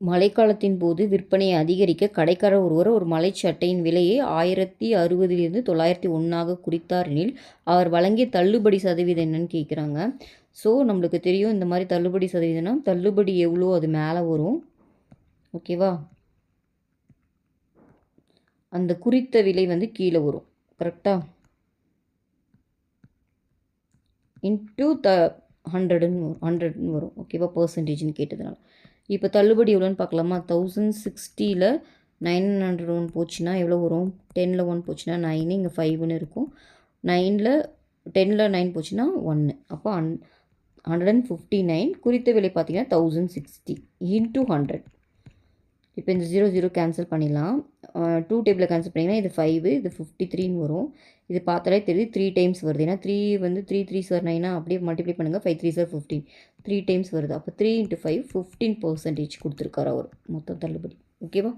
மழைக்காலத்தின் போது விற்பனையை அதிகரிக்க கடைக்காரர் ஒருவர் ஒரு மலைச்சட்டையின் விலையை 1060 901 குறித்தார் எனில் அவர் வழங்கிய தள்ளுபடி சதவீதம் என்னன்னு கேட்குறாங்க. ஸோ நம்மளுக்கு தெரியும் இந்த மாதிரி தள்ளுபடி சதவீதம்னா தள்ளுபடி எவ்வளோ அது மேலே வரும். ஓகேவா? அந்த குறித்த விலை வந்து கீழே வரும். கரெக்டாக? இன்ட்டு 100ன்னு வரும். ஓகேவா? பர்சன்டேஜ்னு கேட்டதுனால. இப்போ தள்ளுபடி எவ்வளோன்னு பார்க்கலாமா? 1060ல் 901 போச்சுன்னா எவ்வளோ வரும்? 10ல் 1 போச்சுன்னா 9, இங்கே 5ன்னு இருக்கும். 10ல் 9 போச்சுன்னா 1. அப்போ 159. குறித்த விலை பார்த்தீங்கன்னா 1060 இன்ட்டு 100. இப்போ இந்த 0 கேன்சல் பண்ணிடலாம். 2 டேபிளில் கேன்சல் பண்ணிங்கன்னா இது 5, இது 53ன்னு வரும். இது பார்த்தாலே தெரியுது 3 டைம்ஸ் வருது. ஏன்னா 3 வந்து 3 3 சார் 9 அப்படியே மல்டிப்ளை பண்ணுங்கள். 5 3 சார் 15, 3 டைம்ஸ் வருது. அப்போ 3 × 5 15% கொடுத்துருக்காரு அவர் மொத்தம் தள்ளுபடி. ஓகேவா?